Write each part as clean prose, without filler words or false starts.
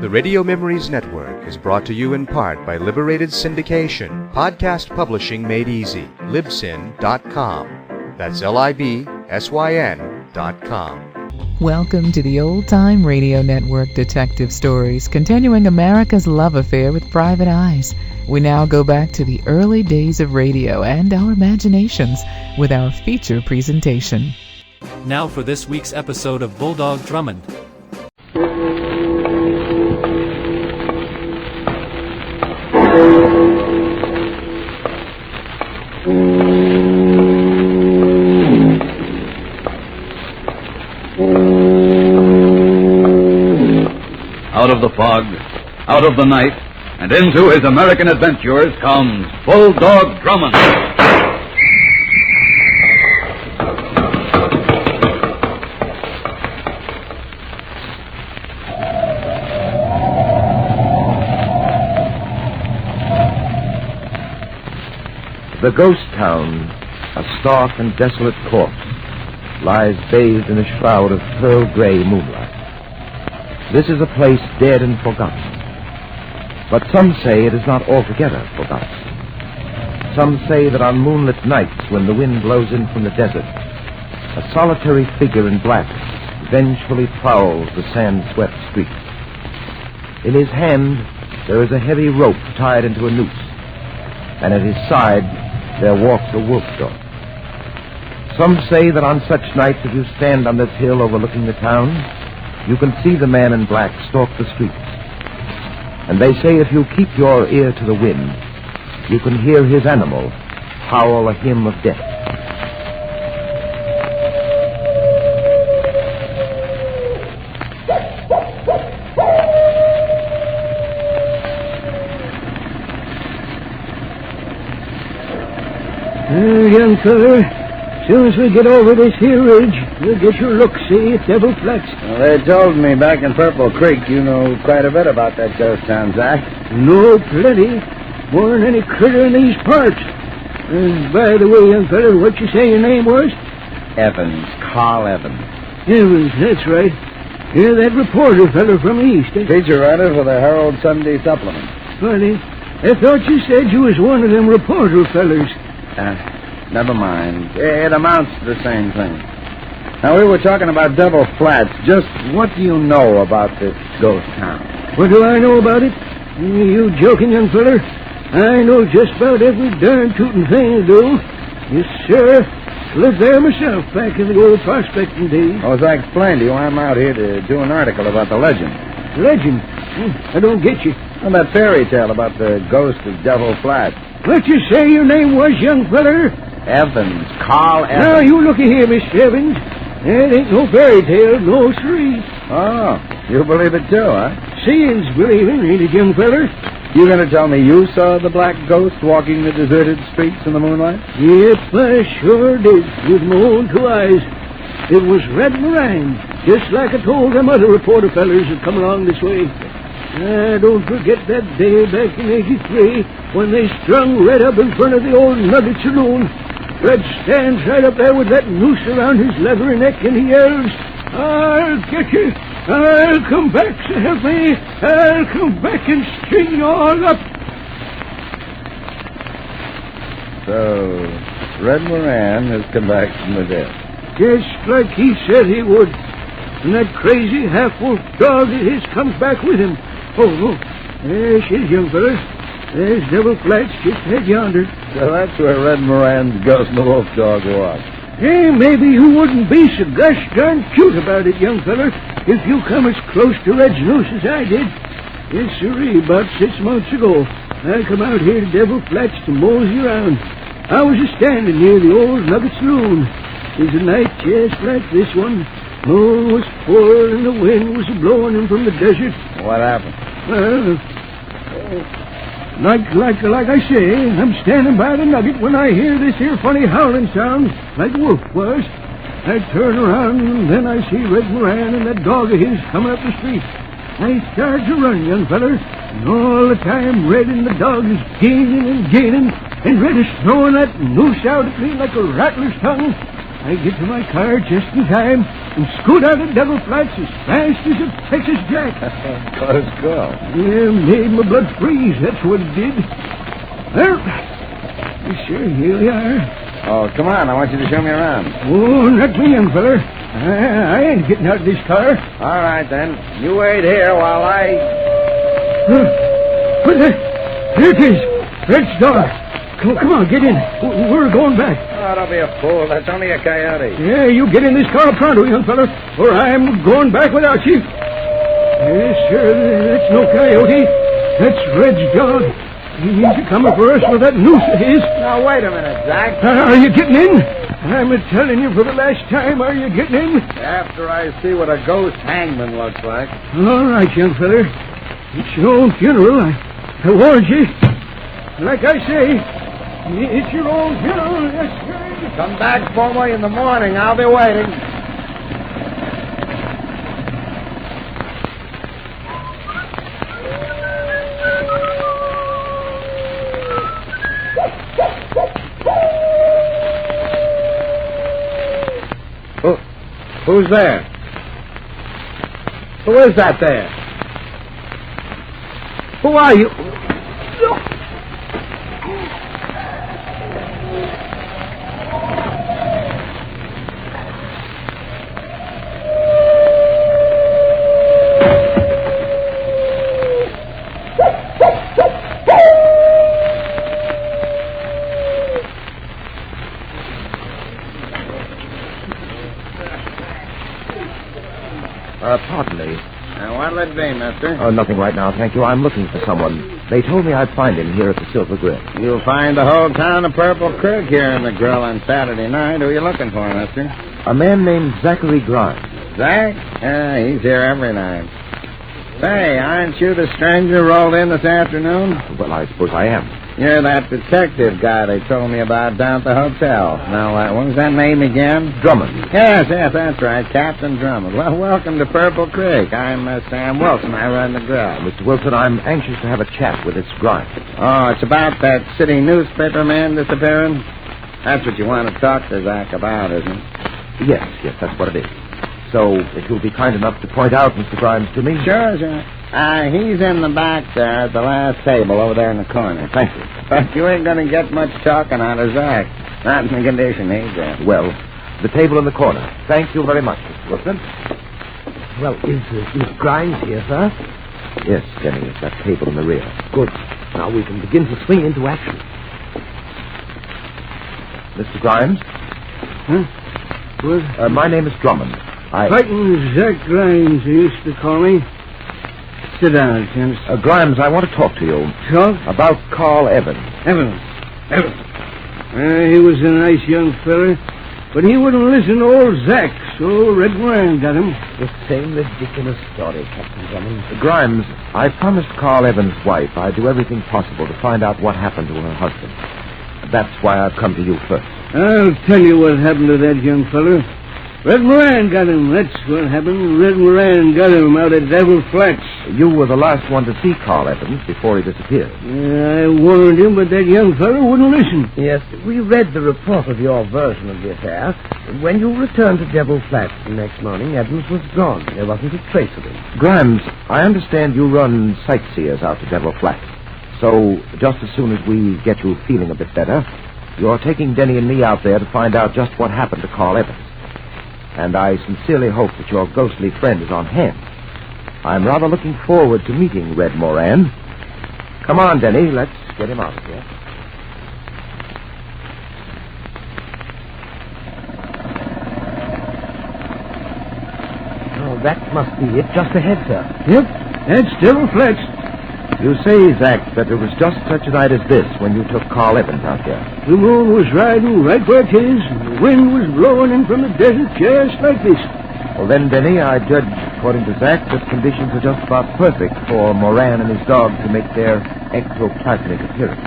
The Radio Memories Network is brought to you in part by Liberated Syndication, podcast publishing made easy, libsyn.com. That's libsyn.com. Welcome to the Old Time Radio Network Detective Stories, continuing America's love affair with private eyes. We now go back to the early days of radio and our imaginations with our feature presentation. Now for this week's episode of Bulldog Drummond. Out of the fog, out of the night, and into his American adventures comes Bulldog Drummond. The ghost town, a stark and desolate corpse, lies bathed in a shroud of pearl-gray moonlight. This is a place dead and forgotten. But some say it is not altogether forgotten. Some say that on moonlit nights when the wind blows in from the desert, a solitary figure in black vengefully prowls the sand-swept streets. In his hand there is a heavy rope tied into a noose, and at his side there walks a wolf dog. Some say that on such nights, if you stand on this hill overlooking the town, you can see the man in black stalk the streets. And they say if you keep your ear to the wind, you can hear his animal howl a hymn of death. Young feller, as soon as we get over this here ridge, you'll get your look-see at Devil Flats. Well, they told me back in Purple Creek you know quite a bit about that ghost town, Zach. No, plenty. More than any critter in these parts. By the way, young feller, what you say your name was? Evans. Carl Evans. Evans, that's right. You're that reporter feller from the east, eh? Feature writer for the Herald Sunday Supplement. Funny. I thought you said you was one of them reporter fellers. Never mind. It amounts to the same thing. Now, we were talking about Devil Flats. Just what do you know about this ghost town? What do I know about it? You joking, young feller? I know just about every darn tootin' thing to do. Yes, sir. Lived there myself back in the old prospecting days. Well, as I explained to you, I'm out here to do an article about the legend. Legend? I don't get you. Well, that fairy tale about the ghost of Devil Flats. What you say your name was, young feller? Evans. Carl Evans. Now, you looky here, Mr. Evans. That ain't no fairy tale, no siree. Oh, you believe it too, huh? Seeing's believing, ain't it, young feller? You gonna tell me you saw the black ghost walking the deserted streets in the moonlight? Yep, I sure did, with my own two eyes. It was Red Moran, just like I told them other reporter fellers that come along this way. Don't forget that day back in '83 when they strung Red up in front of the old Nugget Saloon. Red stands right up there with that noose around his leathery neck, and he yells, "I'll get you! I'll come back, so help me! I'll come back and string you all up!" So, Red Moran has come back from the dead. Just like he said he would. And that crazy half-wolf dog of his comes back with him. Oh, there she is, young feller. There's Devil Flats just ahead yonder. So that's where Red Moran's ghost and the wolf dog was. Hey, maybe you wouldn't be so gosh darn cute about it, young feller, if you come as close to Red's noose as I did. Yes, sirree, about 6 months ago, I come out here to Devil Flats to mosey around. I was a-standing near the old Nugget Saloon. It was a night just like this one. Moon was full and the wind was blowing in from the desert. What happened? Well, like I say, I'm standing by the Nugget when I hear this here funny howling sound, like a wolf was. I turn around and then I see Red Moran and that dog of his coming up the street. I start to run, young feller, and all the time Red and the dog is gaining and gaining, and Red is throwing that noose out at me like a rattler's tongue. I get to my car just in time, and scoot out of Devil Flats as fast as a Texas Jack. Close call. Yeah, made my blood freeze, that's what it did. Well, sure, here we are. Oh, come on. I want you to show me around. Oh, not me, young feller. I ain't getting out of this car. All right, then. You wait here while I... What the... There it is. Red's door. Come on, get in. We're going back. Oh, don't be a fool. That's only a coyote. Yeah, you get in this car pronto, young feller, or I'm going back without you. Yes, sir, that's no coyote. That's Red's dog. He's coming for us with that noose of his. Now, wait a minute, Zach. Are you getting in? I'm telling you for the last time, are you getting in? After I see what a ghost hangman looks like. All right, young feller. It's your own funeral. I warned you. Like I say, it's your own funeral. Yes, sir. Come back for me in the morning. I'll be waiting. Who's there? Who is that there? Who are you? Pardon me. What'll it be, mister? Oh, nothing right now, thank you. I'm looking for someone. They told me I'd find him here at the Silver Grill. You'll find the whole town of Purple Creek here in the grill on Saturday night. Who are you looking for, mister? A man named Zachary Grimes. Zach? Yeah, he's here every night. Say, aren't you the stranger rolled in this afternoon? Well, I suppose I am. You're that detective guy they told me about down at the hotel. Now, what was that name again? Drummond. Yes, that's right, Captain Drummond. Well, welcome to Purple Creek. I'm Sam Wilson. I run the grill. Mr. Wilson, I'm anxious to have a chat with this Grimes. Oh, it's about that city newspaper man disappearing? That's what you want to talk to Zach about, isn't it? Yes, that's what it is. So, if you'll be kind enough to point out Mr. Grimes to me. Sure. He's in the back there at the last table over there in the corner. Thank you. But you ain't going to get much talking out of Zach. Not in the condition he's in. Well, the table in the corner. Thank you very much, Mr. Wilson. Well, is Grimes here, sir? Yes, Denny, it's that table in the rear. Good. Now we can begin to swing into action. Mr. Grimes? Huh? What? My name is Drummond. Fighting Zach Grimes, they used to call me. Sit down, James. Grimes, I want to talk to you. Talk? About Carl Evans. Evans. He was a nice young fella, but he wouldn't listen to old Zach, so Red Moran got him. The same ridiculous story, Captain Drummond. Grimes, I promised Carl Evans' wife I'd do everything possible to find out what happened to her husband. That's why I've come to you first. I'll tell you what happened to that young fella. Red Moran got him. That's what happened. Red Moran got him out at Devil Flats. You were the last one to see Carl Evans before he disappeared. I warned him, but that young fellow wouldn't listen. Yes, we read the report of your version of the affair. When you returned to Devil Flats the next morning, Evans was gone. There wasn't a trace of him. Grimes, I understand you run sightseers out to Devil Flats. So, just as soon as we get you feeling a bit better, you're taking Denny and me out there to find out just what happened to Carl Evans. And I sincerely hope that your ghostly friend is on hand. I'm rather looking forward to meeting Red Moran. Come on, Denny, let's get him out of here. Oh, that must be it, just ahead, sir. Yep, that's Devil Flats. You say, Zach, that it was just such a night as this when you took Carl Evans out there. The moon was riding right where it is, and the wind was blowing in from the desert just like this. Well, then, Denny, I judge, according to Zach, that conditions are just about perfect for Moran and his dog to make their ectoplasmic appearance.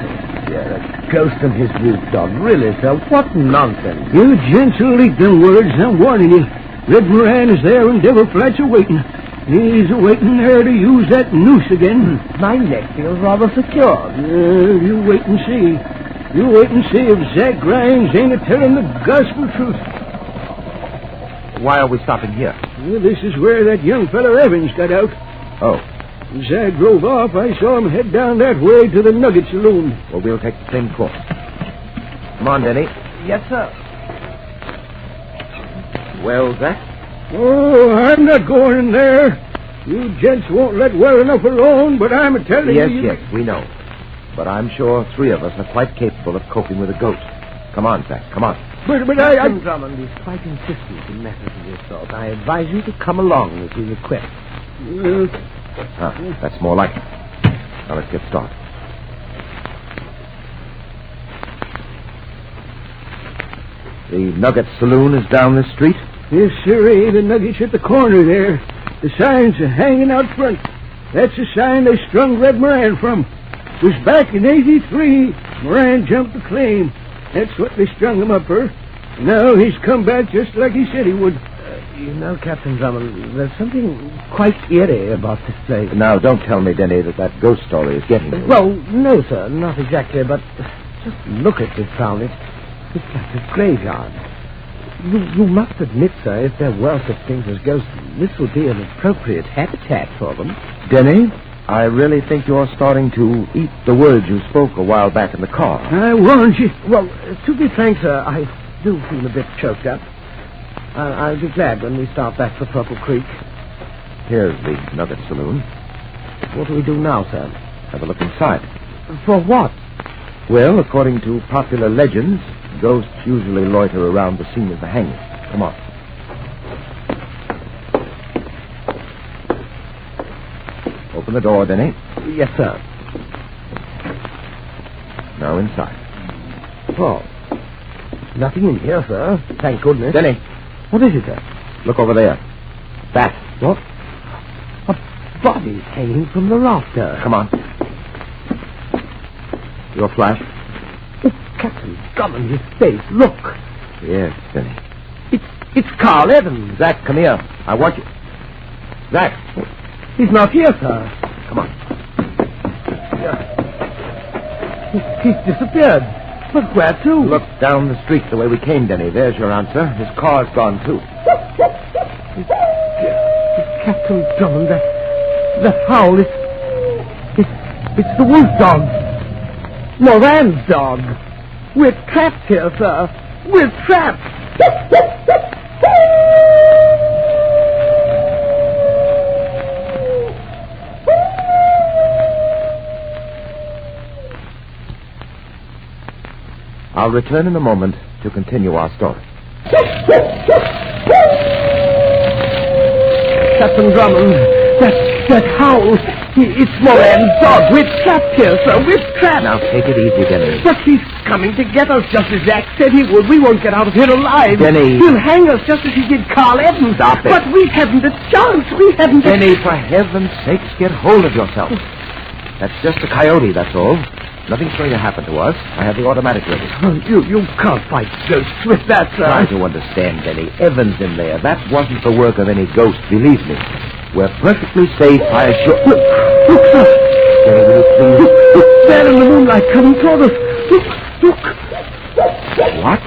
Yeah, that ghost and his wolf dog. Really, sir, what nonsense. You gents will eat them words, I'm warning you. Red Moran is there and Devil Flats are waiting. He's waiting there to use that noose again. My neck feels rather secure. You wait and see. You wait and see if Zach Grimes ain't a telling the gospel truth. why are we stopping here? Well, this is where that young fellow Evans got out. Oh. As I drove off, I saw him head down that way to the Nugget Saloon. Well, we'll take the same course. Come on, Denny. Yes, sir. Well, Zach? Oh, I'm not going in there. You gents won't let well enough alone, but I'm a-telling you... Yes, we know. But I'm sure 3 of us are quite capable of coping with a ghost. Come on, Zach, come on. But Captain Drummond is quite insistent in matters of this sort. I advise you to come along as he requests. That's more like it. Now let's get started. The Nugget Saloon is down this street? Yes, sirree. The Nugget's at the corner there. The sign's hanging out front. That's the sign they strung Red Moran from. It was back in 83. Moran jumped the claim. That's what they strung him up for. Now he's come back just like he said he would. You know, Captain Drummond, there's something quite eerie about this place. Now, don't tell me, Denny, that ghost story is getting you. Well, no, sir, not exactly, but just look at this town. It's like a graveyard. You must admit, sir, if there were such things as ghosts, this would be an appropriate habitat for them. Denny, I really think you're starting to eat the words you spoke a while back in the car. I warned you. Well, to be frank, sir, I do feel a bit choked up. I'll be glad when we start back for Purple Creek. Here's the Nugget Saloon. What do we do now, sir? Have a look inside. For what? Well, according to popular legends, ghosts usually loiter around the scene of the hanging. Come on. Open the door, Denny. Yes, sir. Now inside. Oh, nothing in here, sir. Thank goodness. Denny. What is it, sir? Look over there. That. What? A body hanging from the rafter. Come on. Your flash? Oh, Captain Drummond, his face. Look. Yes, Denny. It's Carl Evans. Zach, come here. I want you. Zach. He's not here, sir. Come on. He's disappeared. But where to? Look down the street the way we came, Denny. There's your answer. His car's gone, too. It's Captain Drummond. That howl, it's the wolf dog. Moran's dog. We're trapped here, sir. We're trapped. I'll return in a moment to continue our story. Captain Drummond, that howl, it's Moran's dog. We're trapped here, sir. We're trapped. Now, take it easy, Denny. But he's coming to get us just as Zach said he would. We won't get out of here alive. Denny. He'll hang us just as he did Carl Evans. Stop it. But we haven't a chance. We haven't a... Denny, for heaven's sakes, get hold of yourself. That's just a coyote, that's all. Nothing's going to happen to us. I have the automatic ready. Oh, you can't fight ghosts with that, sir. Try to understand, Denny. Evans in there. That wasn't the work of any ghost, believe me. We're perfectly safe, I assure... Look, sir. Denny, will you please... Look, there in the moonlight coming toward us. Look. What?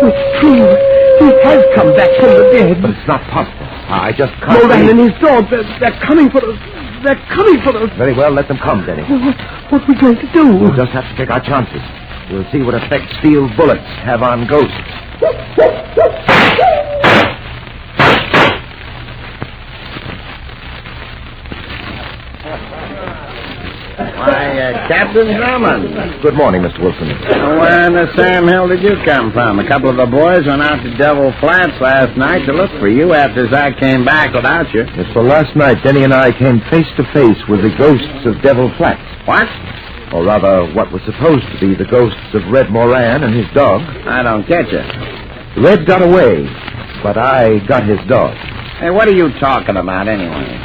It's true. He has come back from the dead. But it's not possible. I just can't... Moran and his dog, they're coming for us. They're coming for us. Very well, let them come, Denny. What are we going to do? We'll just have to take our chances. We'll see what effect steel bullets have on ghosts. Why, Captain Drummond. Good morning, Mr. Wilson. Where in the Sam Hill did you come from? A couple of the boys went out to Devil Flats last night to look for you after Zach came back without you. Yes, well, last night, Denny and I came face to face with the ghosts of Devil Flats. What? Or rather, what was supposed to be the ghosts of Red Moran and his dog. I don't get you. Red got away, but I got his dog. Hey, what are you talking about anyway?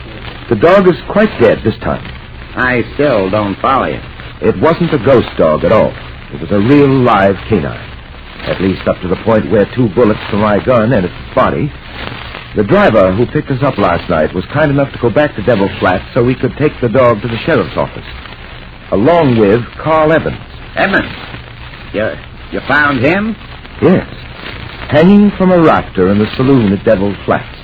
The dog is quite dead this time. I still don't follow you. It wasn't a ghost dog at all. It was a real live canine. At least up to the point where 2 bullets from my gun entered its body. The driver who picked us up last night was kind enough to go back to Devil Flats so we could take the dog to the sheriff's office. Along with Carl Evans. Evans? You found him? Yes. hanging from a rafter in the saloon at Devil Flats.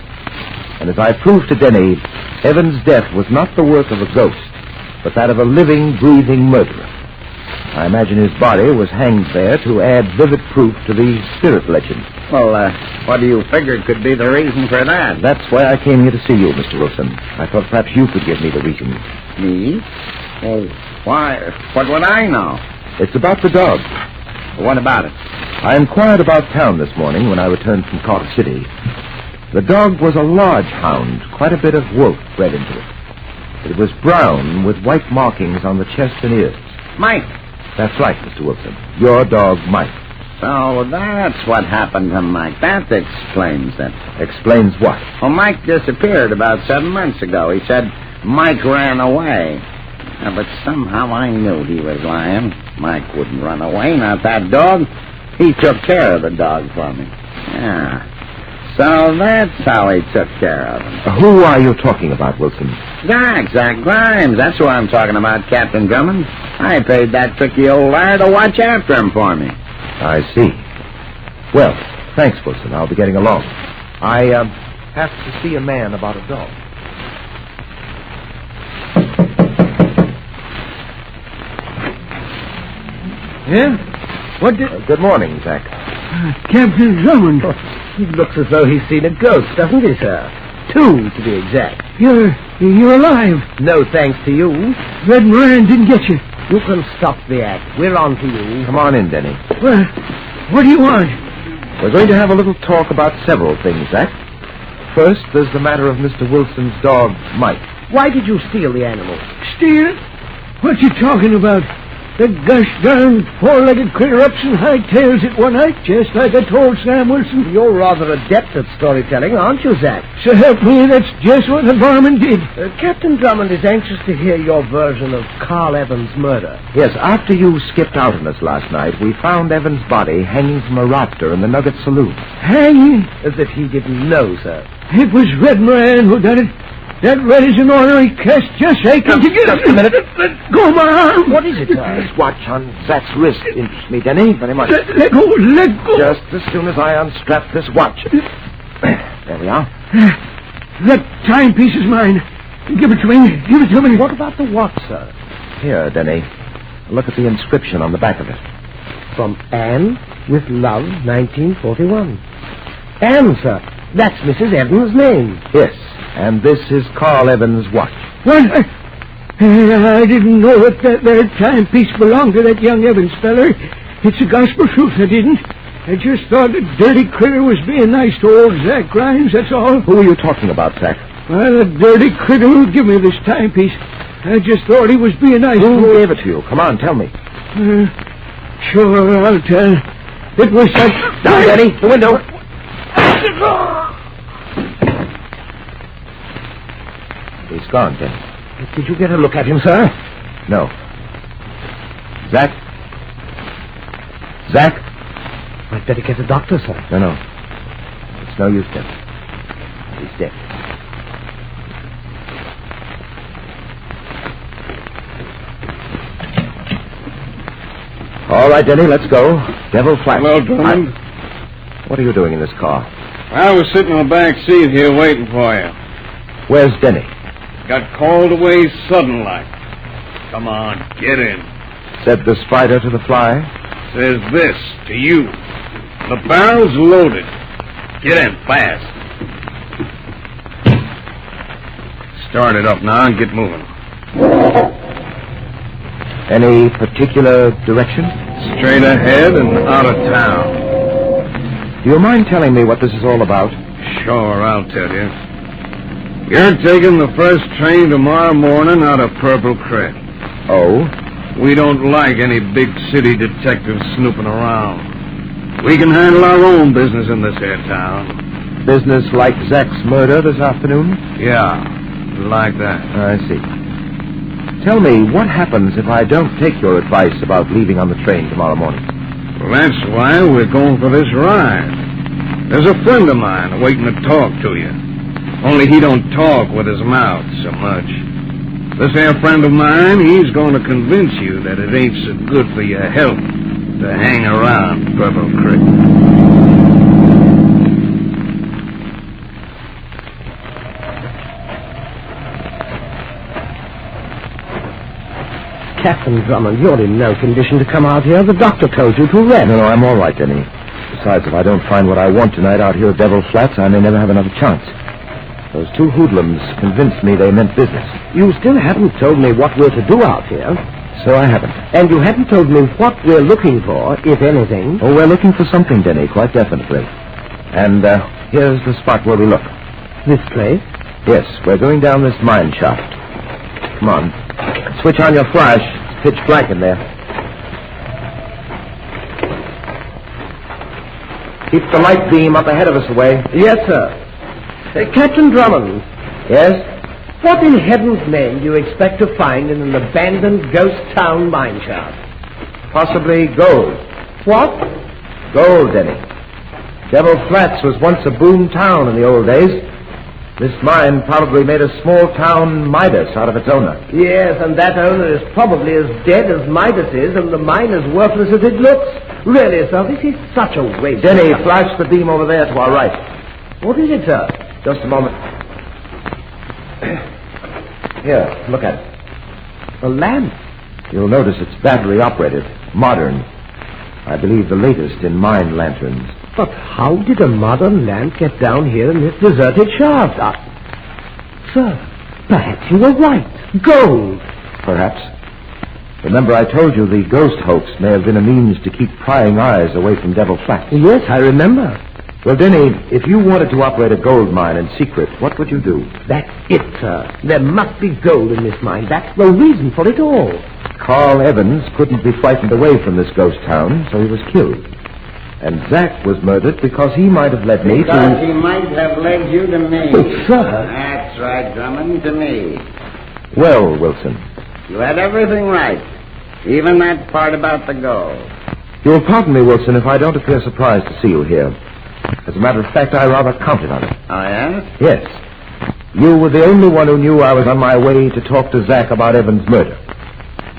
And as I proved to Denny, Evans' death was not the work of a ghost, but that of a living, breathing murderer. I imagine his body was hanged there to add vivid proof to the spirit legend. Well, what do you figure could be the reason for that? That's why I came here to see you, Mr. Wilson. I thought perhaps you could give me the reason. Me? Well, why? What would I know? It's about the dog. What about it? I inquired about town this morning when I returned from Carter City. The dog was a large hound, quite a bit of wolf bred into it. It was brown with white markings on the chest and ears. Mike. That's right, Mr. Wilson. Your dog, Mike. So that's what happened to Mike. That explains it. Explains what? Well, Mike disappeared about 7 months ago. He said Mike ran away. But somehow I knew he was lying. Mike wouldn't run away, not that dog. He took care of the dog for me. Yeah. So that's how he took care of him. Who are you talking about, Wilson? Zach Grimes. That's who I'm talking about, Captain Drummond. I paid that tricky old liar to watch after him for me. I see. Well, thanks, Wilson. I'll be getting along. I have to see a man about a dog. Yeah? What did... Good morning, Zach. Captain Drummond. He looks as though he's seen a ghost, doesn't he, sir? 2, to be exact. You're alive. No thanks to you. Red Moran didn't get you. You can stop the act. We're on to you. Come on in, Denny. Well, what do you want? We're going to have a little talk about several things, Zach. First, there's the matter of Mr. Wilson's dog, Mike. Why did you steal the animal? Steal it? What you talking about? The gosh darn four-legged critter ups and hightails it one night, just like I told Sam Wilson. You're rather adept at storytelling, aren't you, Zach? So help me, that's just what the varmint did. Captain Drummond is anxious to hear your version of Carl Evans' murder. Yes, after you skipped out on us last night, we found Evans' body hanging from a rafter in the Nugget Saloon. Hanging? As if he didn't know, sir. It was Red Moran who done it. That red is an ornery cast just aching to get... Just a minute. Let go of my arm. What is it, sir? This watch on Zach's wrist interests me, Denny, very much. Let go. Just as soon as I unstrap this watch. There we are. That timepiece is mine. Give it to me. What about the watch, sir? Here, Denny. Look at the inscription on the back of it. From Anne, with love, 1941. Anne, sir. That's Mrs. Evans' name. Yes, and this is Carl Evans' watch. What? I didn't know that there timepiece belonged to that young Evans feller. It's a gospel truth, I didn't. I just thought the dirty critter was being nice to old Zach Grimes, that's all. Who are you talking about, Zach? Well, the dirty critter who gave me this timepiece. I just thought he was being nice. Who gave it to you? Come on, tell me. Sure, I'll tell. It was that... Down, Denny, the window. He's gone, Denny. Did you get a look at him, sir? No. Zach? Zach? I'd better get a doctor, sir. No. It's no use, Denny. He's dead. All right, Denny, let's go. Devil Flats. Hello, Drummond. What are you doing in this car? I was sitting in the back seat here waiting for you. Where's Denny? Got called away sudden-like. Come on, get in. Said the spider to the fly. Says this to you. The barrel's loaded. Get in, fast. Start it up now and get moving. Any particular direction? Straight ahead and out of town. Do you mind telling me what this is all about? Sure, I'll tell you. You're taking the first train tomorrow morning out of Purple Creek. Oh? We don't like any big city detectives snooping around. We can handle our own business in this here town. Business like Zach's murder this afternoon? Yeah, like that. I see. Tell me, what happens if I don't take your advice about leaving on the train tomorrow morning? Well, that's why we're going for this ride. There's a friend of mine waiting to talk to you. Only he don't talk with his mouth so much. This here friend of mine, he's going to convince you that it ain't so good for your health to hang around Purple Creek. Captain Drummond, you're in no condition to come out here. The doctor told you to rest. No, I'm all right, Denny. Besides, if I don't find what I want tonight out here at Devil Flats, I may never have another chance. Those two hoodlums convinced me they meant business. You still haven't told me what we're to do out here. So I haven't. And you haven't told me what we're looking for, if anything. Oh, we're looking for something, Denny, quite definitely. And here's the spot where we look. This place? Yes, we're going down this mine shaft. Come on. Switch on your flash. It's pitch black in there. Keep the light beam up ahead of us away. Yes, sir. Captain Drummond. Yes? What in heaven's name do you expect to find in an abandoned ghost town mine shaft? Possibly gold. What? Gold, Denny. Devil Flats was once a boom town in the old days. This mine probably made a small town Midas out of its owner. Yes, and that owner is probably as dead as Midas is, and the mine as worthless as it looks. Really, sir, this is such a waste. Denny, flash the beam over there to our right. What is it, sir? Just a moment. Here, look at it. A lamp. You'll notice it's battery operated, modern. I believe the latest in mine lanterns. But how did a modern lamp get down here in this deserted shaft? Sir, perhaps you were right. Gold. Perhaps. Remember, I told you the ghost hoax may have been a means to keep prying eyes away from Devil Flats. Yes, I remember. Well, Denny, if you wanted to operate a gold mine in secret, what would you do? That's it, sir. There must be gold in this mine. That's the reason for it all. Carl Evans couldn't be frightened away from this ghost town, so he was killed. And Zach was murdered because he might have led me Because he might have led you to me. Oh, sir. That's right, Drummond, to me. Well, Wilson. You had everything right. Even that part about the gold. You'll pardon me, Wilson, if I don't appear surprised to see you here. As a matter of fact, I rather counted on it. Oh, yes? Yes. You were the only one who knew I was on my way to talk to Zach about Evans' murder.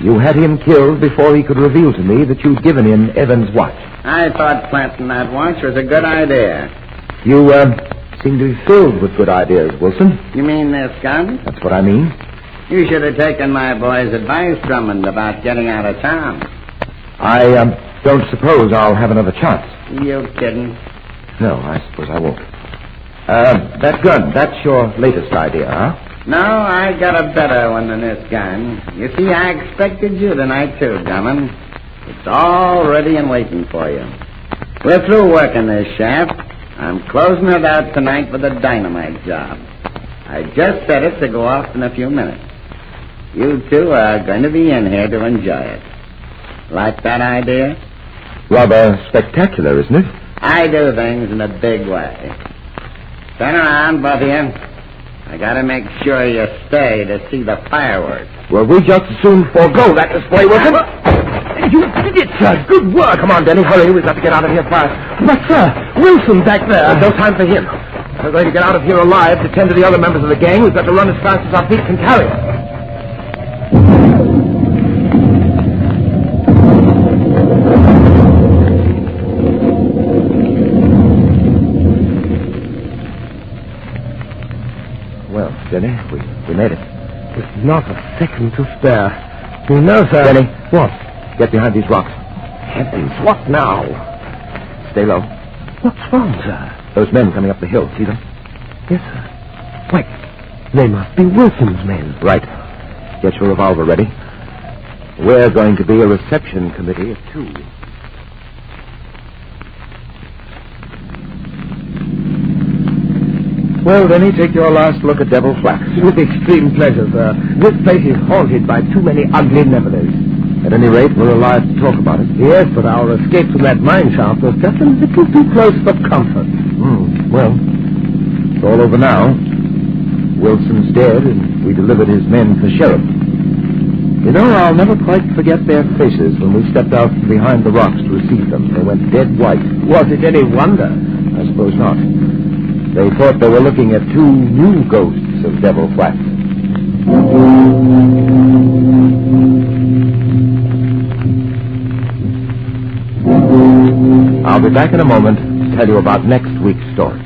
You had him killed before he could reveal to me that you'd given him Evans' watch. I thought planting that watch was a good idea. You, seem to be filled with good ideas, Wilson. You mean this gun? That's what I mean. You should have taken my boy's advice, Drummond, about getting out of town. I, don't suppose I'll have another chance. You kidding? No, I suppose I won't. That gun, that's your latest idea, huh? No, I got a better one than this gun. You see, I expected you tonight, too, Drummond. It's all ready and waiting for you. We're through working this shaft. I'm closing it out tonight with a dynamite job. I just set it to go off in a few minutes. You two are going to be in here to enjoy it. Like that idea? Rather spectacular, isn't it? I do things in a big way. Turn around, both of you. I gotta make sure you stay to see the fireworks. Well, we just as soon forego that display, Wilson. You did it, sir. Good work. Come on, Denny. Hurry. We've got to get out of here fast. But, sir, Wilson back there. There's no time for him. If we're going to get out of here alive to tend to the other members of the gang, we've got to run as fast as our feet can carry us. Well, Denny, we made it. There's not a second to spare. You know, sir. Denny. What? Get behind these rocks. Heavens, what now? Stay low. What's wrong, sir? Those men coming up the hill, see them? Yes, sir. Wait, they must be Wilson's men. Right. Get your revolver ready. We're going to be a reception committee of 2. Well, Denny, take your last look at Devil Flats. With extreme pleasure, sir. This place is haunted by too many ugly levelers. At any rate, we're alive to talk about it. Yes, but our escape from that mine shaft was just a little too close for comfort. Well, it's all over now. Wilson's dead, and we delivered his men to the sheriff. You know, I'll never quite forget their faces when we stepped out from behind the rocks to receive them. They went dead white. Was it any wonder? I suppose not. They thought they were looking at 2 new ghosts of Devil Flats. I'll be back in a moment to tell you about next week's story.